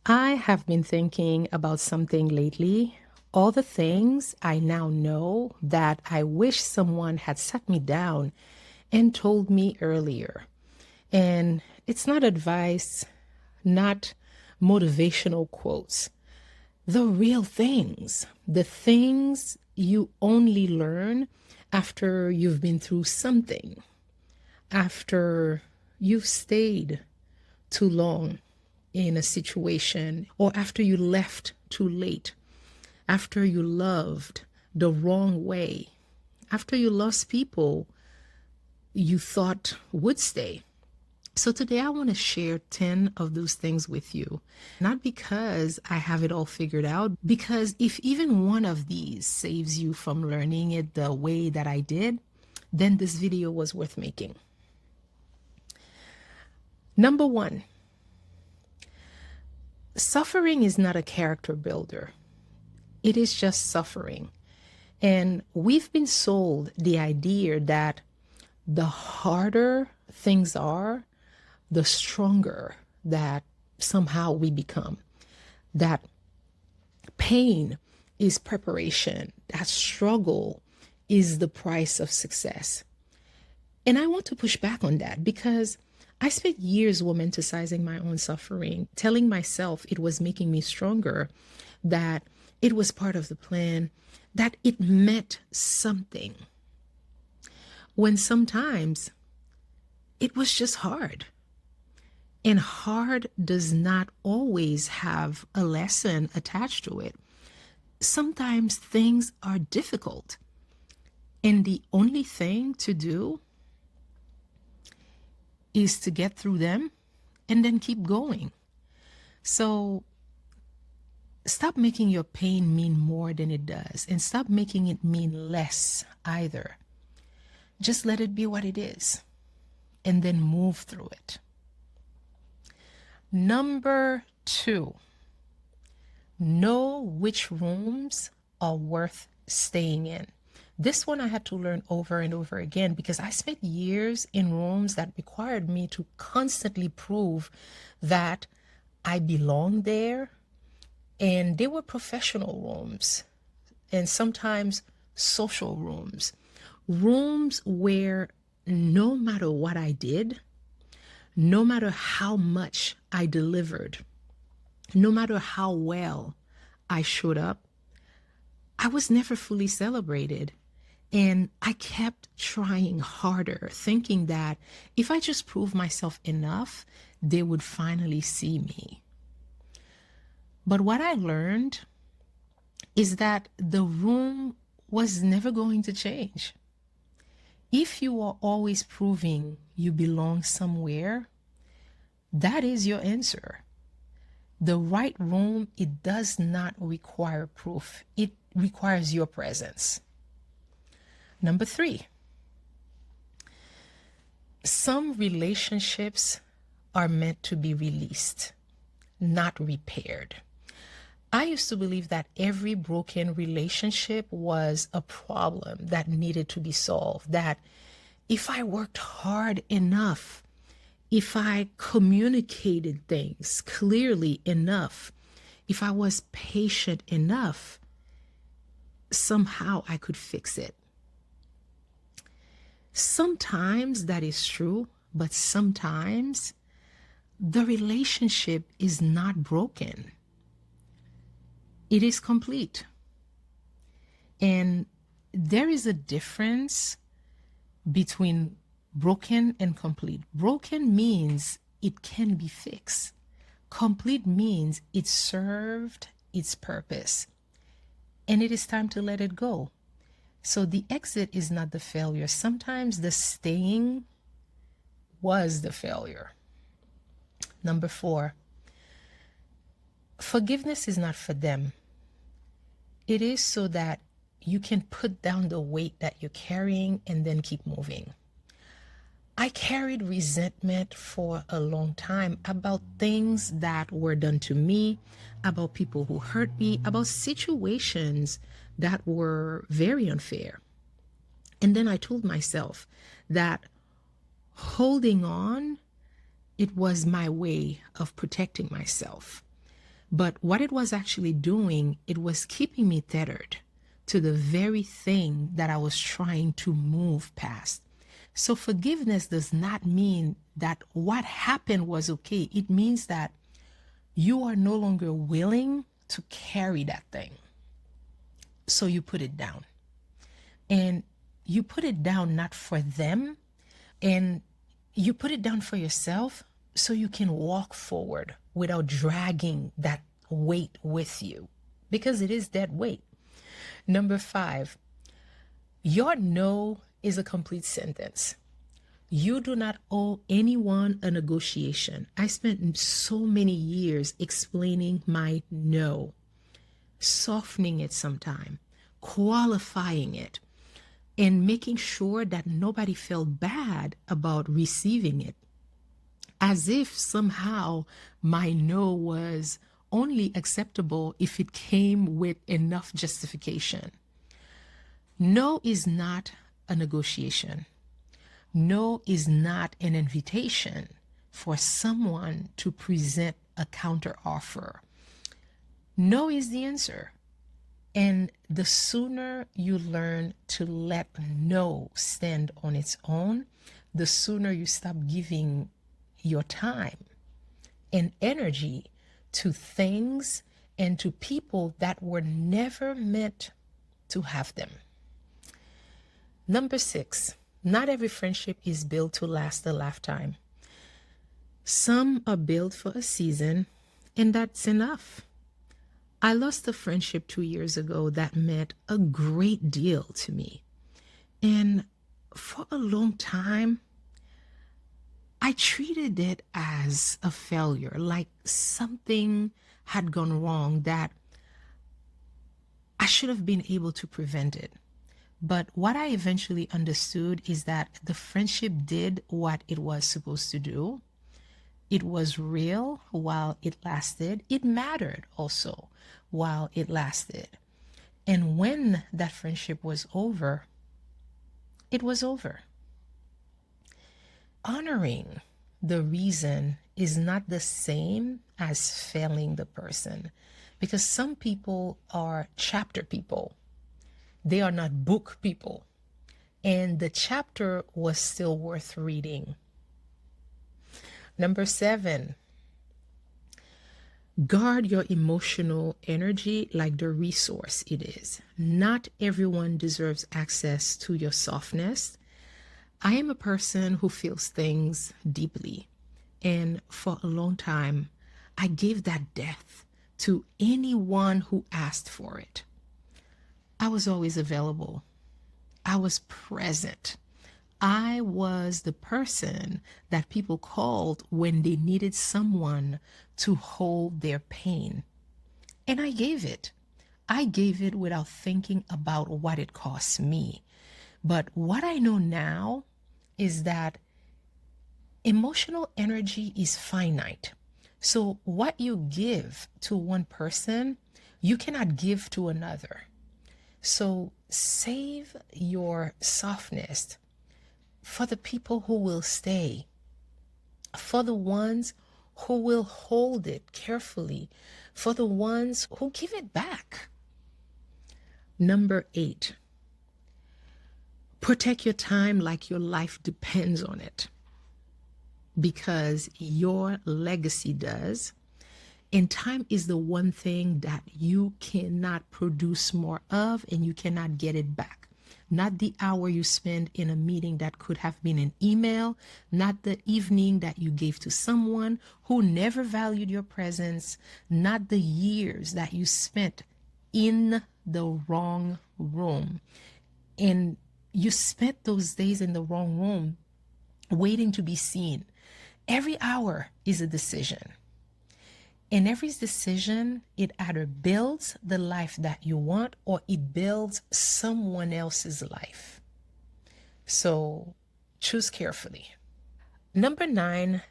I have been thinking about something lately. All the things I now know that I wish someone had sat me down and told me earlier. And it's not advice, not motivational quotes. The real things, the things you only learn after you've been through something, after you've stayed too long in a situation, or after you left too late, after you loved the wrong way, after you lost people you thought would stay. So today I want to share 10 of those things with you. Not because I have it all figured out, because if even one of these saves you from learning it the way that I did, then this video was worth making. Number one, suffering is not a character builder. It is just suffering. And we've been sold the idea that the harder things are, the stronger that somehow we become. That pain is preparation. That struggle is the price of success. And I want to push back on that because I spent years romanticizing my own suffering, telling myself it was making me stronger, that it was part of the plan, that it meant something. When sometimes it was just hard. And hard does not always have a lesson attached to it. Sometimes things are difficult. And the only thing to do is to get through them and then keep going. So stop making your pain mean more than it does, and stop making it mean less either. Just let it be what it is and then move through it. Number two, know which rooms are worth staying in. This one I had to learn over and over again because I spent years in rooms that required me to constantly prove that I belonged there. And they were professional rooms and sometimes social rooms, rooms where no matter what I did, no matter how much I delivered, no matter how well I showed up, I was never fully celebrated. And I kept trying harder, thinking that if I just proved myself enough, they would finally see me. But what I learned is that the room was never going to change. If you are always proving you belong somewhere, that is your answer. The right room, it does not require proof. It requires your presence. Number three, some relationships are meant to be released, not repaired. I used to believe that every broken relationship was a problem that needed to be solved, that if I worked hard enough, if I communicated things clearly enough, if I was patient enough, somehow I could fix it. Sometimes that is true, but sometimes the relationship is not broken. It is complete. And there is a difference between broken and complete. Broken means it can be fixed. Complete means it served its purpose. And it is time to let it go. So the exit is not the failure. Sometimes the staying was the failure. Number four, forgiveness is not for them. It is so that you can put down the weight that you're carrying and then keep moving. I carried resentment for a long time about things that were done to me, about people who hurt me, about situations that were very unfair. And then I told myself that holding on, it was my way of protecting myself. But what it was actually doing, it was keeping me tethered to the very thing that I was trying to move past. So forgiveness does not mean that what happened was okay. It means that you are no longer willing to carry that thing. So you put it down. And you put it down not for them, and you put it down for yourself so you can walk forward without dragging that weight with you, because it is that weight. Number 5, your no is a complete sentence. You do not owe anyone a negotiation. I spent so many years explaining my no, softening it sometime, qualifying it, and making sure that nobody felt bad about receiving it, as if somehow my no was only acceptable if it came with enough justification. No is not a negotiation. No is not an invitation for someone to present a counteroffer. No is the answer. And the sooner you learn to let no stand on its own, the sooner you stop giving your time and energy to things and to people that were never meant to have them. Number 6, not every friendship is built to last a lifetime. Some are built for a season, and that's enough. I lost a friendship 2 years ago that meant a great deal to me. And for a long time, I treated it as a failure, like something had gone wrong that I should have been able to prevent it. But what I eventually understood is that the friendship did what it was supposed to do. It was real while it lasted. It mattered also while it lasted. And when that friendship was over, it was over. Honoring the reason is not the same as failing the person, because some people are chapter people. They are not book people. And the chapter was still worth reading. Number 7, guard your emotional energy like the resource it is. Not everyone deserves access to your softness. I am a person who feels things deeply. And for a long time, I gave that depth to anyone who asked for it. I was always available. I was present. I was the person that people called when they needed someone to hold their pain. And I gave it. I gave it without thinking about what it cost me. But what I know now is that emotional energy is finite. So what you give to one person, you cannot give to another. So save your softness for the people who will stay, for the ones who will hold it carefully, for the ones who give it back. Number 8, protect your time like your life depends on it, because your legacy does. And time is the one thing that you cannot produce more of, and you cannot get it back. Not the hour you spend in a meeting that could have been an email, not the evening that you gave to someone who never valued your presence, not the years that you spent in the wrong room. And you spent those days in the wrong room waiting to be seen. Every hour is a decision. And every decision, it either builds the life that you want or it builds someone else's life. So choose carefully. Number 9,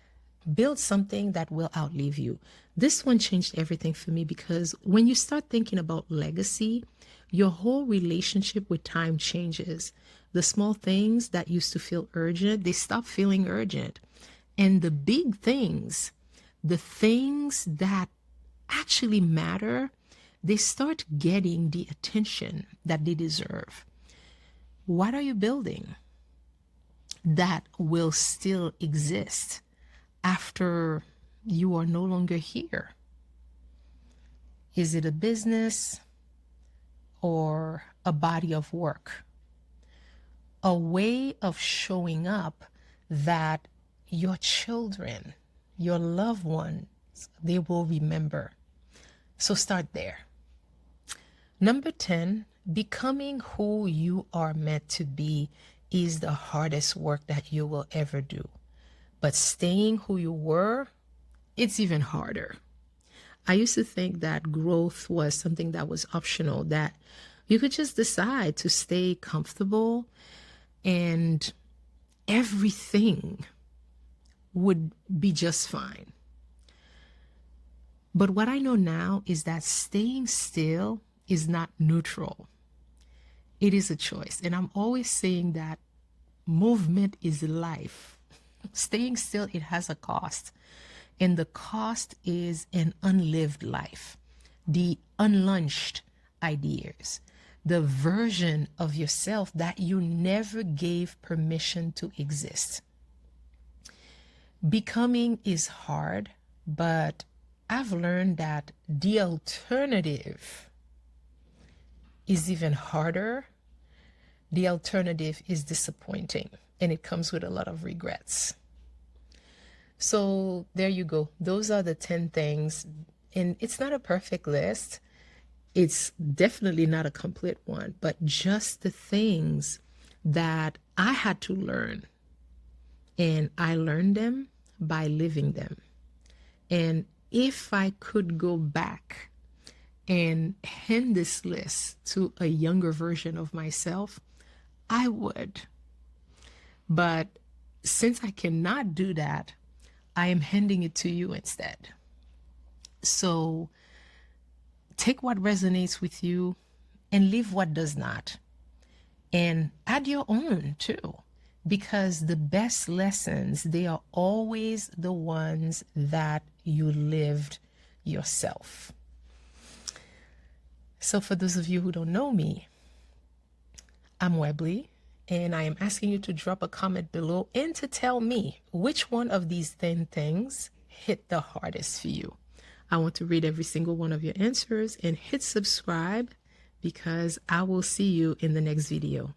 build something that will outlive you. This one changed everything for me, because when you start thinking about legacy, your whole relationship with time changes. The small things that used to feel urgent, they stop feeling urgent. And the big things, the things that actually matter, they start getting the attention that they deserve. What are you building that will still exist after you are no longer here? Is it a business or a body of work? A way of showing up that your children, your loved ones, they will remember. So start there. Number 10, becoming who you are meant to be is the hardest work that you will ever do. But staying who you were, it's even harder. I used to think that growth was something that was optional, that you could just decide to stay comfortable and everything would be just fine. But what I know now is that staying still is not neutral. It is a choice. And I'm always saying that movement is life. Staying still, it has a cost. And the cost is an unlived life, the unlaunched ideas, the version of yourself that you never gave permission to exist. Becoming is hard, but I've learned that the alternative is even harder. The alternative is disappointing, and it comes with a lot of regrets. So there you go. Those are the 10 things. And it's not a perfect list. It's definitely not a complete one, but just the things that I had to learn. And I learned them by living them. And if I could go back and hand this list to a younger version of myself, I would. But since I cannot do that, I am handing it to you instead. So take what resonates with you and leave what does not. And add your own too, because the best lessons, they are always the ones that you lived yourself. So for those of you who don't know me, I'm Webley, and I am asking you to drop a comment below and to tell me which one of these 10 things hit the hardest for you. I want to read every single one of your answers, and hit subscribe because I will see you in the next video.